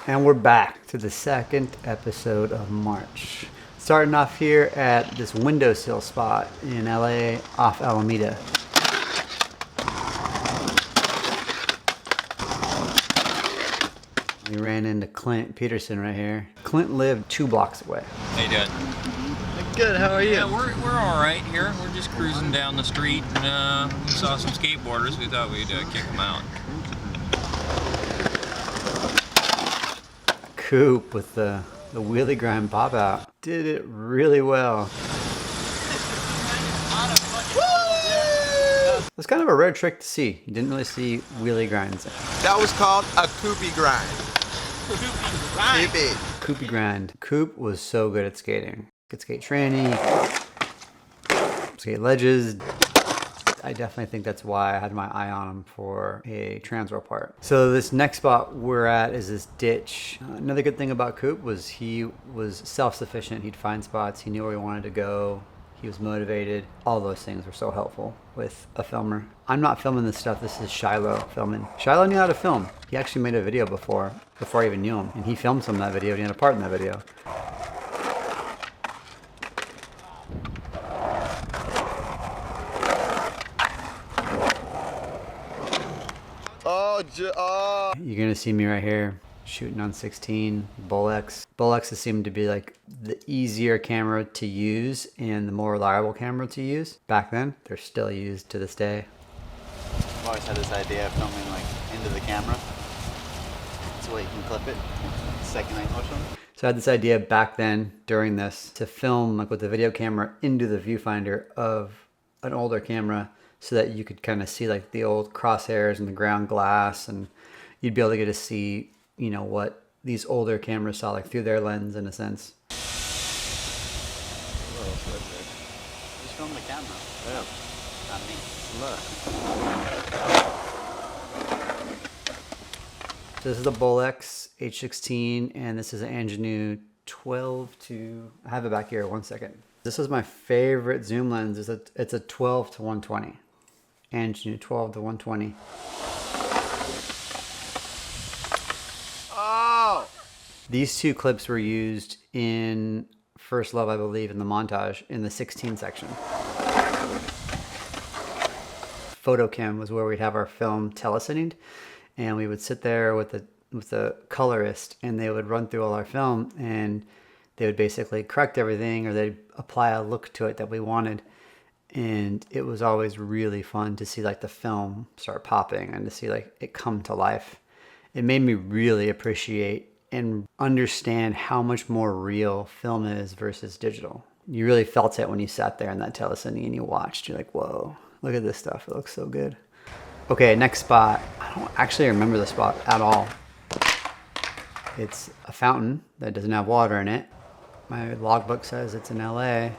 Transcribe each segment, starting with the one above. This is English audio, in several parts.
And we're back to the second episode of March. Starting off here at this windowsill spot in LA off Alameda. We ran into Clint Peterson right here. Clint lived 2 blocks away. How you doing? Good, how are you? Yeah, we're all right here. We're just cruising down the street and we saw some skateboarders. We thought we'd kick them out. Coop with the wheelie grind pop out. Did it really well. It's kind of a rare trick to see. You didn't really see wheelie grinds. That was called a Koopy grind. Koopy grind. Coop was so good at skating. Could skate tranny, skate ledges. I definitely think that's why I had my eye on him for a TransWorld part. So this next spot we're at is this ditch. Another good thing about Coop was he was self-sufficient. He'd find spots. He knew where he wanted to go. He was motivated. All those things were so helpful with a filmer. I'm not filming this stuff. This is Shiloh filming. Shiloh knew how to film. He actually made a video before I even knew him. And he filmed some of that video and he had a part in that video. You're gonna see me right here shooting on 16 Bolex. Bolexes seem to be like the easier camera to use and the more reliable camera to use. Back then, they're still used to this day. I've always had this idea of filming like into the camera. So you can clip it, second night motion. So I had this idea back then during this to film like with the video camera into the viewfinder of an older camera so that you could kind of see like the old crosshairs and the ground glass, and you'd be able to get to see, you know, what these older cameras saw like through their lens in a sense. Just film the camera. Yeah. Not me. So this is a Bolex H16 and this is an Angenieux 12 to, I have it back here, 1 second. This is my favorite zoom lens. It's a 12 to 120. Angenieux 12 to 120. Oh! These 2 clips were used in First Love, I believe, in the montage in the 16 section. Photochem was where we'd have our film telecined, and we would sit there with the colorist, and they would run through all our film, and they would basically correct everything, or they'd apply a look to it that we wanted. And it was always really fun to see like the film start popping and to see like it come to life. It made me really appreciate and understand how much more real film is versus digital. You really felt it when you sat there in that telecine and you watched. You're like, whoa, look at this stuff. It looks so good. Okay, next spot. I don't actually remember the spot at all. It's a fountain that doesn't have water in it. My logbook says it's in LA.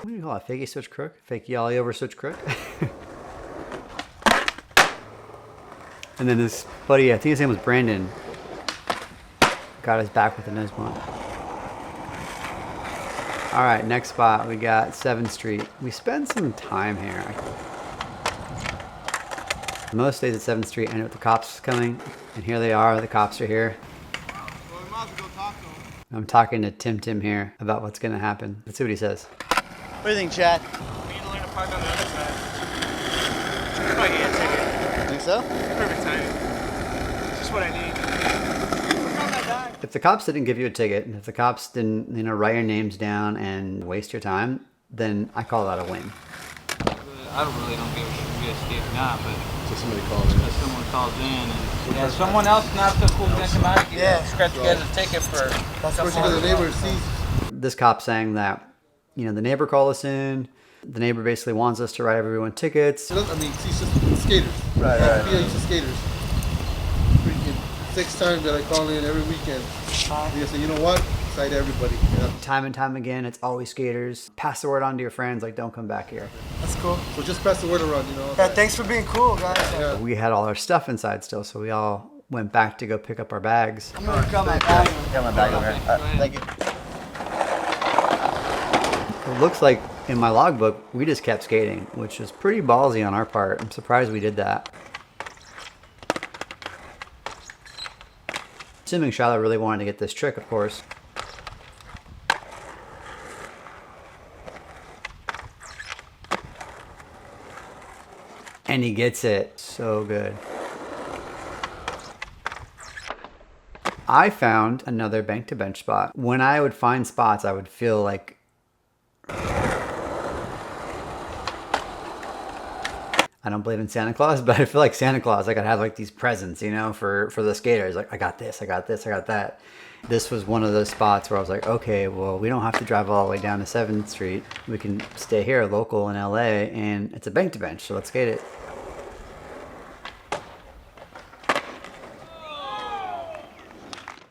What do you call it? Fakey switch crook? Fakey ollie over switch crook? And then this buddy, I think his name was Brandon, got his back with a nose blunt. All right, next spot, we got 7th Street. We spent some time here. Most days at 7th Street, I know the cops coming, and here they are, the cops are here. Well, we might as well go talk to him. I'm talking to Tim here about what's gonna happen. Let's see what he says. What do you think, Chad? We need to learn to park on the other side. It's probably get a ticket. Think so? Perfect timing. It's just what I need. If the cops didn't give you a ticket, and if the cops didn't, you know, write your names down and waste your time, then I call that a win. I don't really give a shit if you guys skate or not, but So somebody called in. if someone calls in and yeah, someone else not so cool gets them out, scratch you guys a ticket for That's what the neighbor sees. This cop saying that, you know, the neighbor called us in. The neighbor basically wants us to write everyone tickets. I mean, it's just skaters. Right. Yeah, it's just skaters. Freaking 6 times that I call in every weekend. I say, you know what? Cite everybody. Yeah. Time and time again, it's always skaters. Pass the word on to your friends, like, don't come back here. That's cool. So just pass the word around, you know. Yeah, thanks for being cool, guys. Yeah. We had all our stuff inside still, so we all went back to go pick up our bags. I'm gonna cut my bag. Got my bag over here. Thank you. It looks like in my logbook, we just kept skating, which is pretty ballsy on our part. I'm surprised we did that. Assuming Shiloh really wanted to get this trick, of course. And he gets it. So good. I found another bank to bench spot. When I would find spots, I would feel like I don't believe in Santa Claus, but I feel like Santa Claus. Like I'd have like these presents, you know, for the skaters. Like I got this, I got this, I got that. This was one of those spots where I was like, okay, well, we don't have to drive all the way down to 7th Street. We can stay here local in LA, and it's a bank to bench, so let's skate it.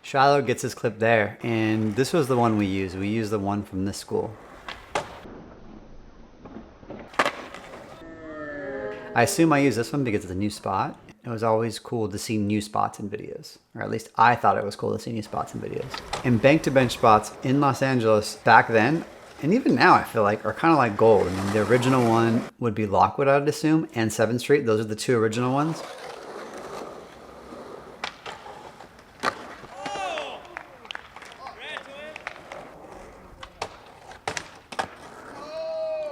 Shiloh gets his clip there, and this was the one we used. We used the one from this school. I assume I use this one because it's a new spot. It was always cool to see new spots in videos, or at least I thought it was cool to see new spots in videos. And bank to bench spots in Los Angeles back then, and even now I feel like, are kind of like gold. I mean, the original one would be Lockwood, I'd assume, and 7th Street. Those are the two original ones.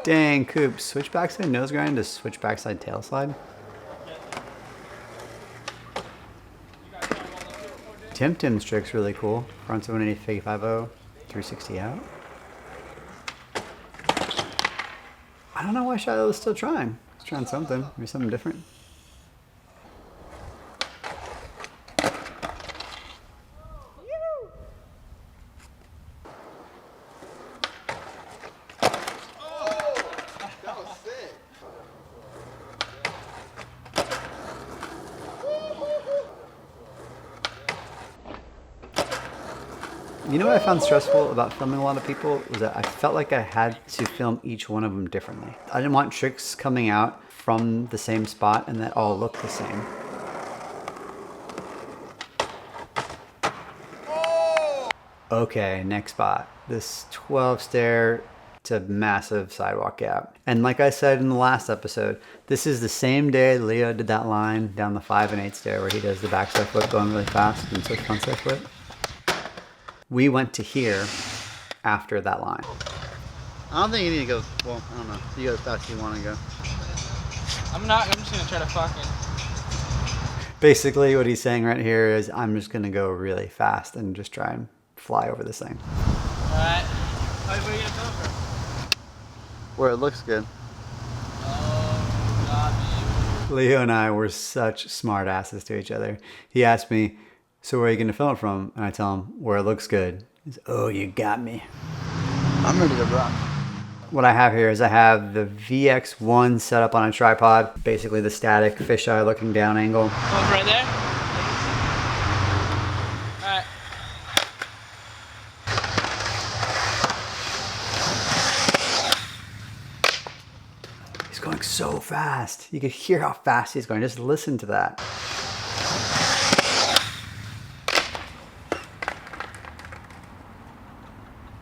Dang, Coop. Switch backside nose grind to switch backside tail slide. Tim's trick's really cool. Front 780 fake 5-0, 360 out. I don't know why Shiloh is still trying. He's trying something. Maybe something different. You know what I found stressful about filming a lot of people was that I felt like I had to film each one of them differently. I didn't want tricks coming out from the same spot and that all looked the same. Okay, next spot. This 12 stair to massive sidewalk gap. And like I said in the last episode, this is the same day Leo did that line down the 5 and 8 stair where he does the backside flip going really fast and switch front side flip. We went to here after that line. I don't think you need to go, well, I don't know. You go as fast as you want to go. I'm just gonna try to fucking. Basically what he's saying right here is I'm just gonna go really fast and just try and fly over this thing. Alright. Where are you gonna film from? Where it looks good. Oh, God, Leo and I were such smart asses to each other. He asked me, so where are you gonna film it from? And I tell him, where it looks good. He's, oh, you got me. I'm ready to rock. What I have here is I have the VX1 set up on a tripod, basically the static fisheye looking down angle. Oh, right there? Alright. He's going so fast. You could hear how fast he's going. Just listen to that.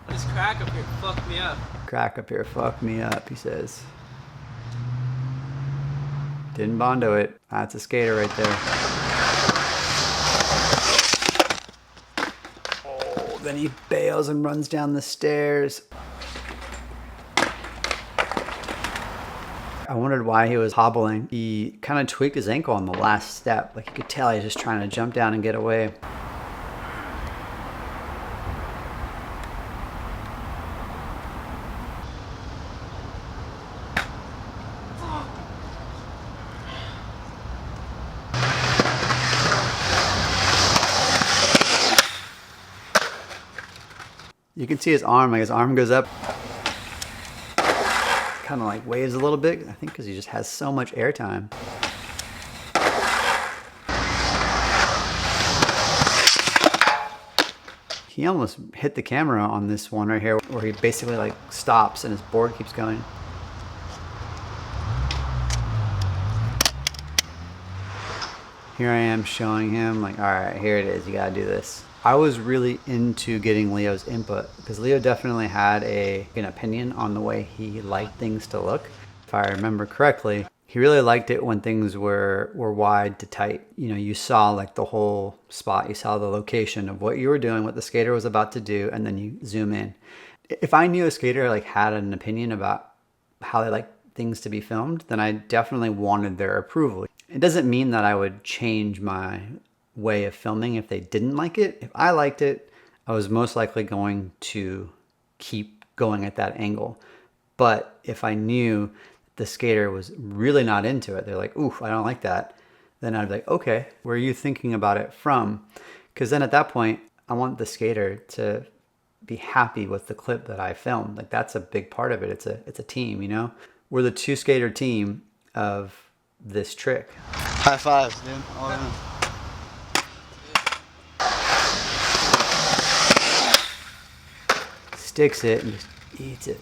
This crack up here fucked me up. Crack up here, fuck me up, he says. Didn't Bondo it. That's a skater right there. Oh, then he bails and runs down the stairs. I wondered why he was hobbling. He kind of tweaked his ankle on the last step. Like you could tell he's just trying to jump down and get away. You can see his arm, like his arm goes up, kind of like waves a little bit, I think because he just has so much air time. He almost hit the camera on this one right here where he basically like stops and his board keeps going. Here I am showing him like, all right, here it is. You got to do this. I was really into getting Leo's input because Leo definitely had an opinion on the way he liked things to look. If I remember correctly, he really liked it when things were wide to tight. You know, you saw like the whole spot. You saw the location of what you were doing, what the skater was about to do, and then you zoom in. If I knew a skater like had an opinion about how they like things to be filmed, then I definitely wanted their approval. It doesn't mean that I would change my way of filming if they didn't like it. If I liked it, I was most likely going to keep going at that angle. But if I knew the skater was really not into it, they're like, oof, I don't like that, then I'd be like, okay, where are you thinking about it from? Because then at that point, I want the skater to be happy with the clip that I filmed. Like that's a big part of it. It's a team, you know? We're the two skater team of this trick. High fives, dude. All in. Sticks it and just eats it.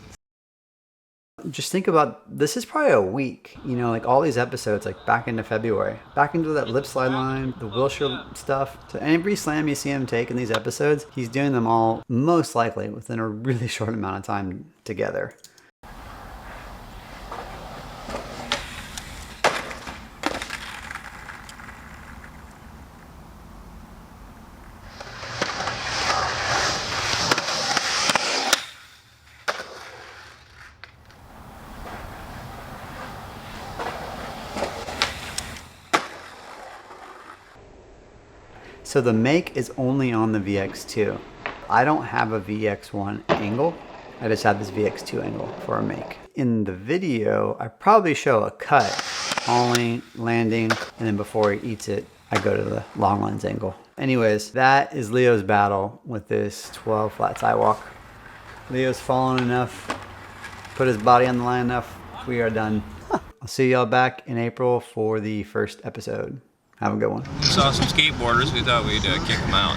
Just think about, this is probably a week, you know, like all these episodes, like back into February, back into that lip slide line, the Wilshire stuff. So every slam you see him take in these episodes, he's doing them all most likely within a really short amount of time together. So the make is only on the VX2. I don't have a VX1 angle. I just have this VX2 angle for a make. In the video, I probably show a cut, hauling, landing, and then before he eats it, I go to the long lens angle. Anyways, that is Leo's battle with this 12 flat sidewalk. Leo's fallen enough, put his body on the line enough. We are done. I'll see y'all back in April for the first episode. Have a good one. We saw some skateboarders. We thought we'd kick them out.